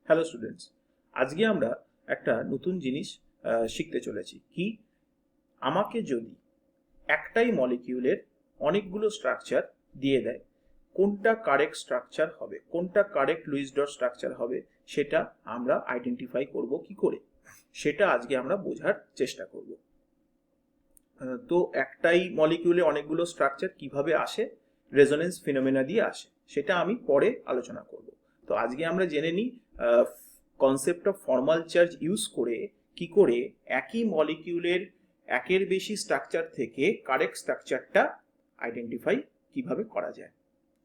Hello students, আজকে আমরা একটা নতুন জিনিস শিখতে চলেছি। কি, আমাকে যদি একটাই মলিকিউলের অনেকগুলো স্ট্রাকচার দিয়ে দেয়, কোনটা কারেক্ট স্ট্রাকচার হবে, কোনটা কারেক্ট লুইস ডট স্ট্রাকচার হবে, সেটা আমরা আইডেন্টিফাই করব কি করে, সেটা আজকে আমরা বোঝার চেষ্টা করব। তো একটাই মলিকিউলে অনেকগুলো স্ট্রাকচার কিভাবে আসে, রেজোনেন্স ফিনোমেনা দিয়ে আসে, সেটা আমি পরে আলোচনা করব। তো আজকে আমরা জেনে নিই concept of formal charge use করে কি করে একই মলিকিউলের একের বেশি স্ট্রাকচার থেকে কারেক্ট স্ট্রাকচারটা আইডেন্টিফাই কিভাবে করা যায়।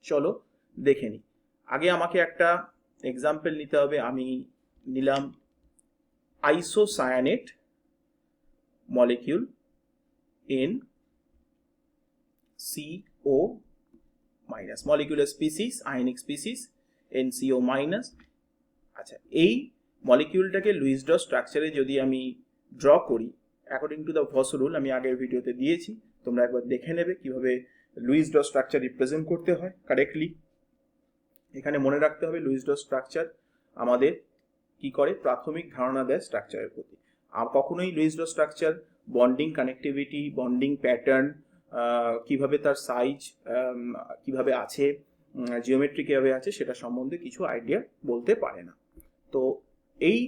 চলো দেখে নিই। আগে আমাকে একটা এক্সাম্পল নিতে হবে। আমি নিলাম isocyanate molecule NCO minus, molecular species, ionic species NCO minus. আচ্ছা, এই মলিকিউলটাকে লুইস ডট স্ট্রাকচারে যদি আমি ড্র করি অ্যাকর্ডিং টু দ্য ভস রুল, আমি আগের ভিডিওতে দিয়েছি, তোমরা একবার দেখে নেবে কিভাবে লুইস ডট স্ট্রাকচার রিপ্রেজেন্ট করতে হয় কারেক্টলি। এখানে মনে রাখতে হবে লুইস ডট স্ট্রাকচার আমাদের কি করে, প্রাথমিক ধারণা দেয় স্ট্রাকচারের প্রতি। আর কখনোই Luis dot structure bonding connectivity, bonding pattern, কিভাবে তার সাইজ কিভাবে আছে, জিওমেট্রি কিভাবে আছে, সেটা সম্বন্ধে কিছু আইডিয়া বলতে পারে না। তো এই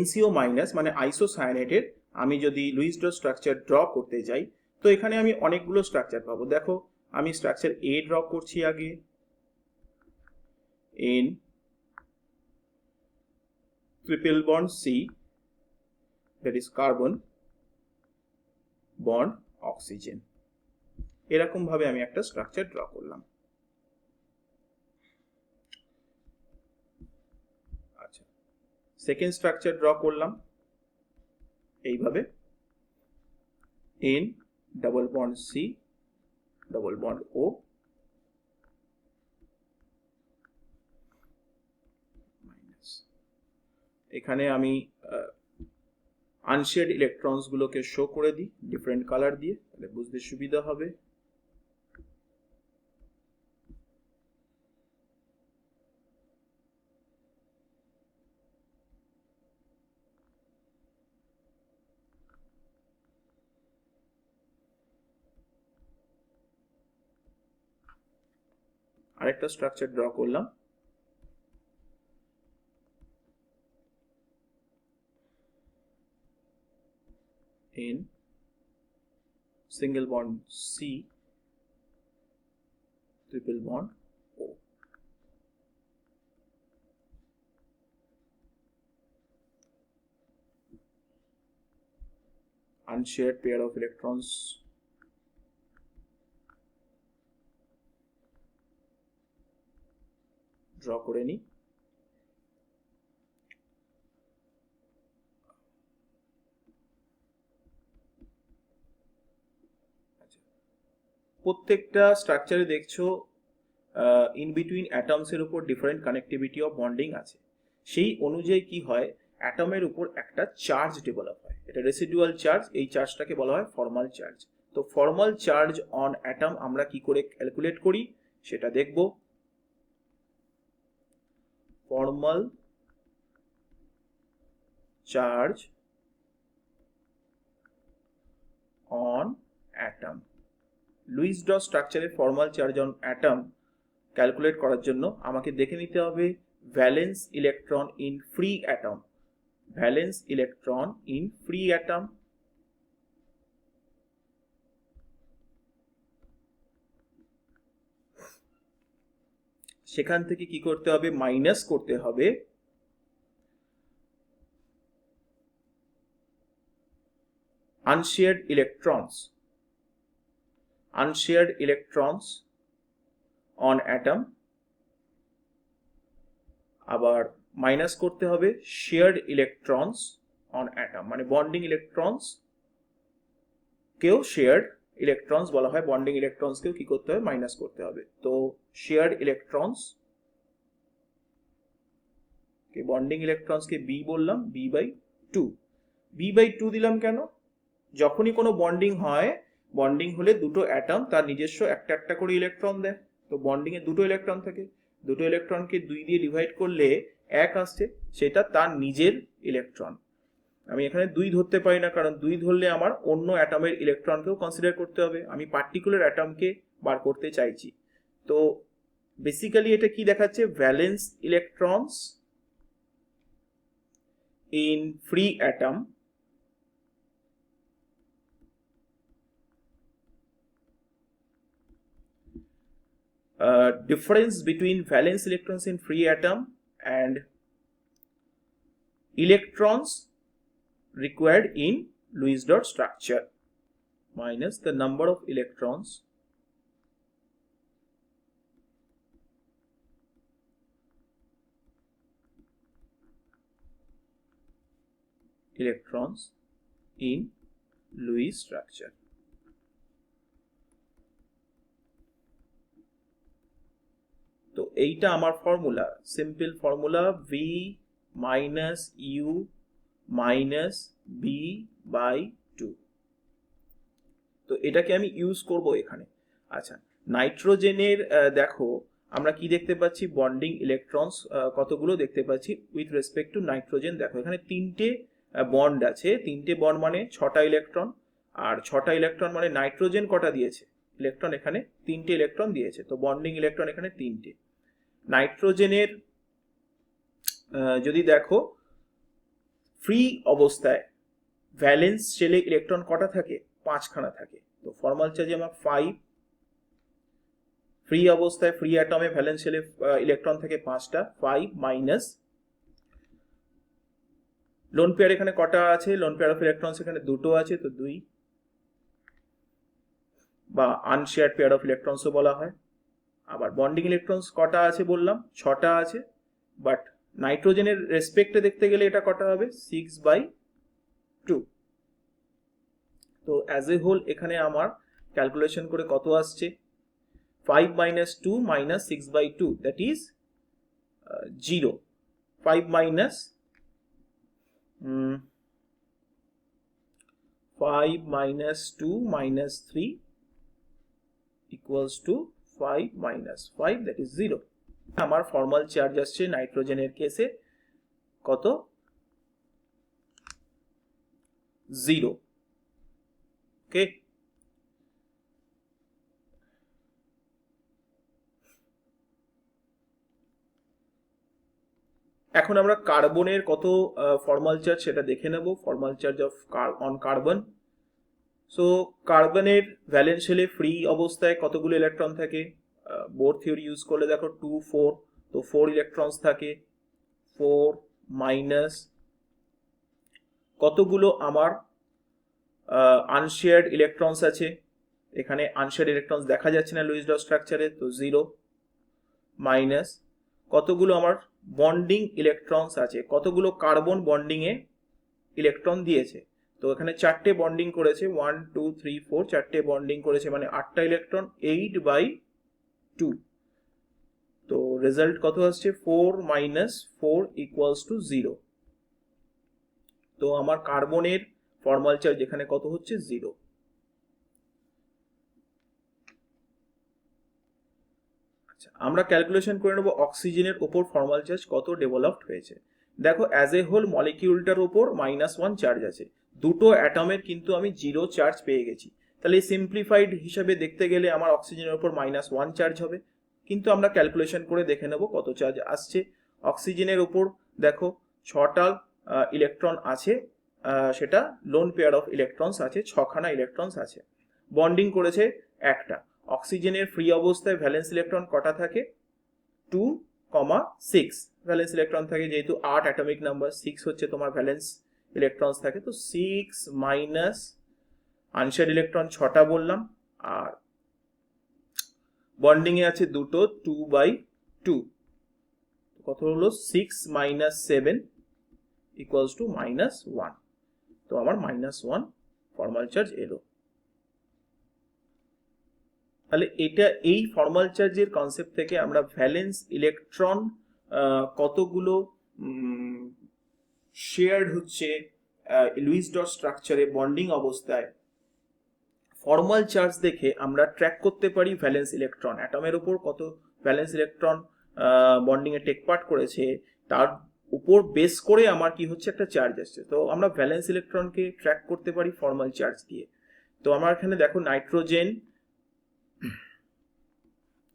NCO মাইনাস মানে আইসোসায়ানেটের আমি যদি লুইস ডট স্ট্রাকচার ড্র করতে যাই, তো এখানে আমি অনেকগুলো স্ট্রাকচার পাবো। দেখো, আমি স্ট্রাকচার A ড্র করছি আগে, N triple bond C, that is carbon bond oxygen. এরকম ভাবে আমি একটা স্ট্রাকচার ড্র করলাম। আচ্ছা, সেকেন্ড স্ট্রাকচার ড্র করলাম এইভাবে, N double bond C double bond O minus. এখানে আমি আনশেয়ার্ড ইলেকট্রনস গুলোকে শো করে দিই ডিফারেন্ট কালার দিয়ে, তাহলে বুঝতে সুবিধা হবে। আরেকটা স্ট্রাকচার ড্র করলাম, N single bond C triple bond O। unshared pair of electrons draw করে নিই। প্রত্যেকটা স্ট্রাকচারে দেখছো ইন বিটুইন অ্যাটমস এর উপর ডিফারেন্ট কানেক্টিভিটি অফ বন্ডিং আছে। সেই অনুযায়ী কি হয়, অ্যাটমের উপর একটা চার্জ ডেভেলপ হয়, এটা রেসিডুয়াল চার্জ। এই চার্জটাকে বলা হয় ফর্মাল চার্জ। তো ফর্মাল চার্জ অন অ্যাটম আমরা কি করে ক্যালকুলেট করি সেটা দেখব। Formal charge on atom, Lewis dot স্ট্রাকচারে formal charge on atom calculate করার জন্য আমাকে দেখে নিতে হবে valence electron in free atom, valence electron in free atom. সেখান থেকে কি করতে হবে, মাইনাস করতে হবে unshared electrons, unshared electrons on atom, আবার মাইনাস করতে হবে shared electrons on atom, মানে বন্ডিং ইলেকট্রনস কেও shared electrons বলা হয়, বন্ডিং ইলেকট্রনস কেও কি করতে হবে, মাইনাস করতে হবে। তো shared electrons কে, বন্ডিং ইলেকট্রনস কে B বললাম, B/2। B/2 দিলাম কেন, যখনই কোনো বন্ডিং হয়, বন্ডিং হলে দুটো অ্যাটম তার নিজস্ব একটা একটা করে ইলেকট্রন দেয়। তো বন্ডিং এ দুটো ইলেকট্রন থাকে, দুটো ইলেকট্রনকে 2 দিয়ে ডিভাইড করলে 1 আসছে সেটা তার নিজের ইলেকট্রন। আমি এখানে 2 ধরতে পারি না, কারণ 2 ধরলে আমার অন্য অ্যাটমের ইলেকট্রনকেও কনসিডার করতে হবে। আমি পার্টিকুলার অ্যাটমকে বার করতে চাইছি। তো বেসিক্যালি এটা কি দেখাচ্ছে, valence electrons in free atom difference between valence electrons in free atom and electrons required in Lewis dot structure minus the number of electrons in Lewis structure. তো এইটা আমার formula, simple formula V minus U minus B by 2। তো এটাকে আমি use করব এখানে। আচ্ছা, নাইট্রোজেনের দেখো আমরা কি দেখতে পাচ্ছি, বন্ডিং ইলেকট্রনস কতগুলো দেখতে পাচ্ছি উইথ রেসপেক্ট টু নাইট্রোজেন। দেখো এখানে 3টে বন্ড আছে, 3টে বন্ড মানে 6টা ইলেকট্রন, আর 6টা ইলেকট্রন মানে নাইট্রোজেন কটা দিয়েছে ইলেকট্রন, এখানে 3টে ইলেকট্রন দিয়েছে। তো বন্ডিং ইলেকট্রন এখানে 3টে। নাইট্রোজেনের যদি দেখো ফ্রি অবস্থায় ভ্যালেন্স শেলে ইলেকট্রন কটা থাকে, 5খানা থাকে। তো ফর্মাল চার্জে আমার 5, ফ্রি অবস্থায় ফ্রি অ্যাটমে ভ্যালেন্স শেলে ইলেকট্রন থাকে 5টা, 5 মাইনাস লোন পেয়ার এখানে কটা আছে, লোন পেয়ার অফ ইলেকট্রনস এখানে 2টো আছে, তো 2, বা আনশেয়ার্ড পেয়ার অফ ইলেকট্রনসও বলা হয়। আবার বন্ডিং ইলেকট্রনস কটা আছে বললাম, 6টা আছে, বাট নাইট্রোজেনের রেসপেক্টে দেখতে গেলে এটা কটা হবে, 6/2। তো অ্যাজ এ হোল এখানে আমার ক্যালকুলেশন করে কত আসছে, 5 minus 2 minus 6/2, that is 0। 5 minus 2 minus 3 equals to 5 minus 5, that is 0। আমার ফর্মাল চার্জ আসছে নাইট্রোজেনের কেসে কত, 0। ওকে, এখন আমরা কার্বনের কত ফর্মাল চার্জ সেটা দেখে নেব, formal charge of on carbon. So কার্বনের ভ্যালেন্স শেলে ফ্রি অবস্থায় কতগুলো ইলেকট্রন থাকে, বোর থিওরি ইউজ করলে দেখো 2 4, তো 4 ইলেকট্রনস থাকে। 4 মাইনাস কতগুলো আমার আনশেয়ার্ড ইলেকট্রনস আছে, এখানে আনশেয়ার্ড ইলেকট্রনস দেখা যাচ্ছে না লুইস ডট স্ট্রাকচারে, তো 0 মাইনাস কতগুলো আমার বন্ডিং ইলেকট্রনস আছে, কতগুলো কার্বন বন্ডিং এ ইলেকট্রন দিয়েছে। তো এখানে 4টে বন্ডিং করেছে, 1 2 3 4, 4টে বন্ডিং করেছে মানে 8টা ইলেকট্রন, 8/2। তো রেজাল্ট কত আসছে, 4 minus 4 equals to 0। তো আমার কার্বনের ফর্মাল চার্জ এখানে কত হচ্ছে, 0। আচ্ছা, আমরা ক্যালকুলেশন করে নেব অক্সিজেনের উপর ফর্মাল চার্জ কত ডেভেলপড হয়েছে। দেখো অ্যাজ এ হোল মলিকিউলটার উপর -1 চার্জ আছে, দুটো অ্যাটমের কিন্তু আমি 0 চার্জ পেয়ে গেছি। তাহলে সিম্পলিফাইড হিসাবে দেখতে গেলে আমার অক্সিজেনের উপর -1 চার্জ হবে, কিন্তু আমরা ক্যালকুলেশন করে দেখে নেব কত চার্জ আসছে। অক্সিজেনের উপর দেখো 6টা ইলেকট্রন আছে, সেটা লোন পেয়ার অফ ইলেকট্রনস আছে, 6খানা ইলেকট্রনস আছে, বন্ডিং করেছে একটা। অক্সিজেনের ফ্রি অবস্থায় ভ্যালেন্স ইলেকট্রন কটা থাকে, 2, 6 ভ্যালেন্স ইলেকট্রন থাকে, যেহেতু 8 অ্যাটমিক নাম্বার, 6 হচ্ছে তোমার ভ্যালেন্স ইলেকট্রনস থাকে। তো 6 মাইনাস আনশেয়ার্ড ইলেকট্রন 6টা বললাম, আর বন্ডিং এ আছে দুটো, 2/2, কত হলো, 6 minus 7 equals to -1। তো আমার -1 ফর্মাল চার্জ এলো। তাহলে এটা এই ফর্মাল চার্জের কনসেপ্ট থেকে আমরা ভ্যালেন্স ইলেকট্রন কতগুলো শেয়ার্ড হচ্ছে লুইস ডট স্ট্রাকচারে বন্ডিং অবস্থায়, ফর্মাল চার্জ দেখে আমরা ট্র্যাক করতে পারি ভ্যালেন্স ইলেকট্রন, অ্যাটমের উপর কত ভ্যালেন্স ইলেকট্রন বন্ডিং এ টেক পার্ট করেছে, তার উপর বেস করে আমার কি হচ্ছে একটা চার্জ আসছে। তো আমরা ভ্যালেন্স ইলেকট্রনকে ট্র্যাক করতে পারি ফর্মাল চার্জ দিয়ে। তো আমার এখানে দেখো নাইট্রোজেন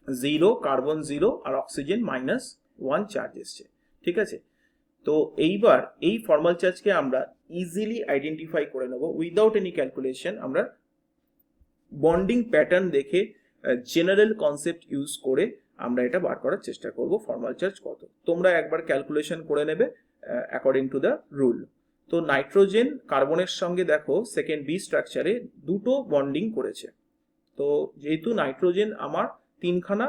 0, কার্বন 0 আর অক্সিজেন -1 চার্জ এসছে, ঠিক আছে। তো এইবার এই ফর্মাল চার্জকে আমরা ইজিলি আইডেন্টিফাই করে নেব উইদাউট এনি ক্যালকুলেশন। আমরা বন্ডিং প্যাটার্ন দেখে জেনারেল কনসেপ্ট ইউজ করে আমরা এটা বার করার চেষ্টা করব ফর্মাল চার্জ কত। তোমরা একবার ক্যালকুলেশন করে নেবে অ্যাকর্ডিং টু দ্য রুল। তো নাইট্রোজেন কার্বনের সঙ্গে দেখো সেকেন্ড বি স্ট্রাকচারে দুটো বন্ডিং করেছে। তো যেহেতু নাইট্রোজেন আমার তিনখানা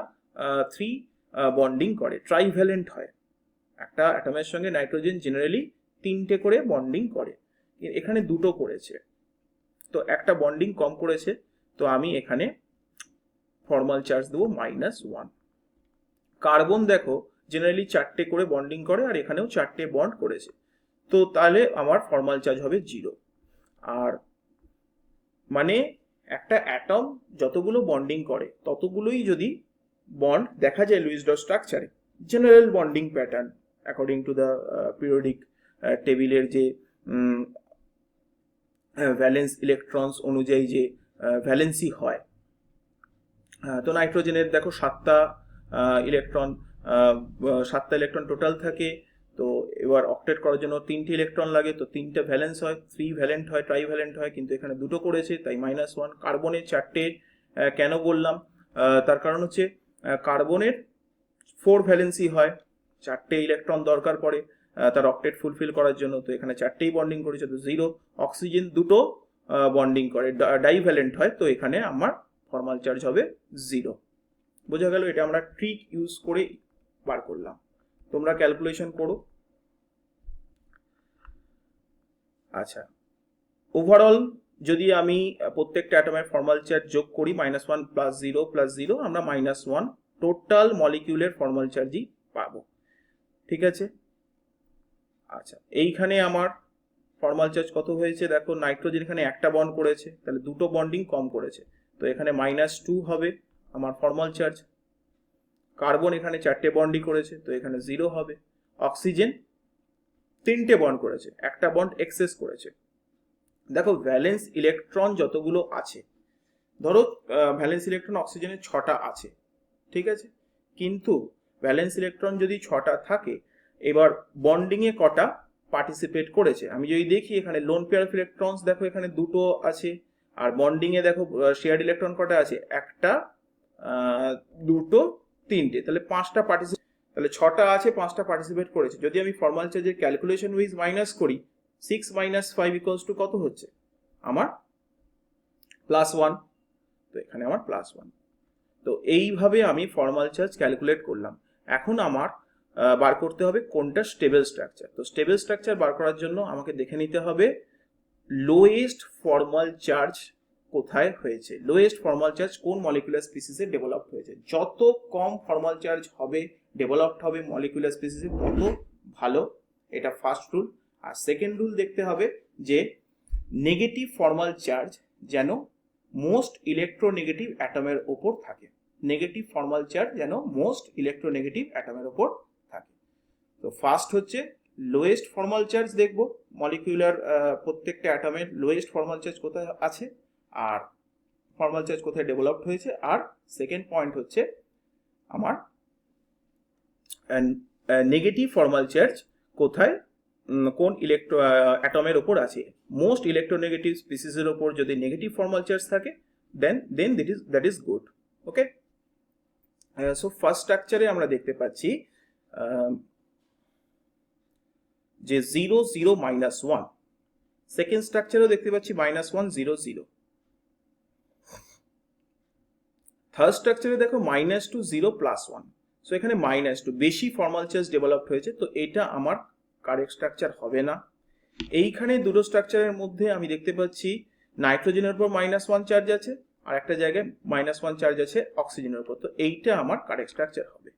3 বন্ডিং করে, ট্রাইভ্যালেন্ট হয়। একটা অ্যাটমের সঙ্গে নাইট্রোজেন জেনারেলি 3টে করে বন্ডিং করে, এখানে দুটো করেছে, তো একটা বন্ডিং কম করেছে। তো আমি এখানে ফর্মাল চার্জ দেবো -1। কার্বন দেখো জেনারেলি 4টে করে বন্ডিং করে আর এখানেও 4টে বন্ড করেছে, তো তাহলে আমার ফর্মাল চার্জ হবে 0। আর মানে একটা অ্যাটম যতগুলো বন্ডিং করে ততগুলোই যদি বন্ড দেখা যায় লুইস ডট স্ট্রাকচারে, general bonding pattern according to the periodic টেবিলের যে ভ্যালেন্স ইলেকট্রনস অনুযায়ী যে ভ্যালেন্সি হয়। তো নাইট্রোজেনের দেখো 7টা ইলেকট্রন টোটাল থাকে। তো এবার অক্টেট করার জন্য 3টে ইলেকট্রন লাগে, তো 3টে ভ্যালেন্স হয়, 3 ভ্যালেন্ট হয়, ট্রাইভ্যালেন্ট হয়, কিন্তু এখানে দুটো করেছে তাই -1। কার্বনের 4টে কেন বললাম, তার কারণ হচ্ছে কার্বনের 4 ভ্যালেন্সি হয়, 4টে ইলেকট্রন দরকার পড়ে তার অক্টেট ফুলফিল করার জন্য, তো এখানে 4টেই বন্ডিং করেছে, তো 0। অক্সিজেন দুটো বন্ডিং করে, ডাইভ্যালেন্ট হয়, তো এখানে আমার ফর্মাল চার্জ হবে 0। বোঝা গেল? এটা আমরা ট্রিক ইউজ করে বার করলাম, তোমরা ক্যালকুলেশন করো। আচ্ছা, ওভারঅল যদি আমি প্রত্যেকটা অ্যাটমের ফর্মাল চার্জ যোগ করি -1 + 0 + 0, আমরা -1 টোটাল মলিকিউলের ফর্মাল চার্জই পাবো, ঠিক আছে। আচ্ছা, এইখানে আমার ফর্মাল চার্জ কত হয়েছে দেখো, নাইট্রোজেন এখানে একটা বন্ড করেছে, তাহলে দুটো বন্ডিং কম করেছে, তো এখানে -2 হবে আমার ফর্মাল চার্জ। কার্বন এখানে 4টে বন্ডই করেছে, তো এখানে 0 হবে। অক্সিজেন 3টে বন্ড করেছে, একটা বন্ড এক্সেস করেছে। দেখো ভ্যালেন্স ইলেকট্রন যতগুলো আছে, ধরো ভ্যালেন্স ইলেকট্রন অক্সিজেনের 6টা আছে, ঠিক আছে, কিন্তু ভ্যালেন্স ইলেকট্রন যদি 6টা থাকে, এবার বন্ডিং এ কটা পার্টিসিপেট করেছে আমি যদি দেখি, এখানে লোন পেয়ার অফ ইলেকট্রনস দেখো এখানে দুটো আছে, আর বন্ডিং এ দেখো শেয়ার্ড ইলেকট্রন কটা আছে, একটা, দুটো, 3টে, তাহলে 5টা পার্টিসিপেট, তাহলে 6টা আছে, 5টা পার্টিসিপেট করেছে। যদি আমি ফর্মাল চার্জের ক্যালকুলেশন উইজ মাইনাস করি, 6 - 5 = কত হচ্ছে আমার +1, তো এখানে আমার +1। তো এইভাবে আমি ফর্মাল চার্জ ক্যালকুলেট করলাম। এখন আমার বার করতে হবে কোনটা স্টেবল স্ট্রাকচার। তো স্টেবল স্ট্রাকচার বার করার জন্য আমাকে দেখে নিতে হবে লোয়েস্ট ফর্মাল চার্জ কোথায় হয়েছে, লোয়েস্ট ফর্মাল চার্জ কোন মলিকুলার স্পিসিসে ডেভেলপ হয়েছে। যত কম ফর্মাল চার্জ হবে, ডেভেলপড হবে মলিকুলার স্পিসিসে, তত ভালো, এটা ফার্স্ট রুল। আর সেকেন্ড রুল দেখতে হবে যে নেগেটিভ ফর্মাল চার্জ যেন মোস্ট ইলেকট্রোনেগেটিভ অ্যাটমের ওপর থাকে, নেগেটিভ ফর্মাল চার্জ যেন মোস্ট ইলেকট্রোনেগেটিভ অ্যাটমের ওপর থাকে। তো ফার্স্ট হচ্ছে লোয়েস্ট ফর্মাল চার্জ দেখব, মলিকিউলার প্রত্যেকটা অ্যাটমের লোয়েস্ট ফর্মাল চার্জ কোথায় আছে আর ফর্মাল চার্জ কোথায় ডেভেলপড হয়েছে। আর সেকেন্ড পয়েন্ট হচ্ছে আমার নেগেটিভ ফর্মাল চার্জ কোথায়, কোন অ্যাটমের ওপর আছে। মোস্ট ইলেকট্রোনেগেটিভ স্পিসিসের ওপর যদি নেগেটিভ ফর্মাল চার্জ থাকে, then that is good. Okay, so first স্ট্রাকচারে আমরা দেখতে পাচ্ছি যে 0 0 -1, সেকেন্ড স্ট্রাকচারেও দেখতে পাচ্ছি -1 0 0, থার্ড স্ট্রাকচারে দেখো -2 0 +1। সো এখানে -2 বেশি ফর্মাল চার্জ ডেভেলপড হয়েছে, তো এটা আমার কারেক্ট স্ট্রাকচার হবে না। এইখানে দুটো স্ট্রাকচারের মধ্যে আমি দেখতে পাচ্ছি নাইট্রোজেনের উপর -1 চার্জ আছে আর একটা জায়গায় -1 চার্জ আছে অক্সিজেনের উপর, তো এইটা আমার কারেক্ট স্ট্রাকচার হবে।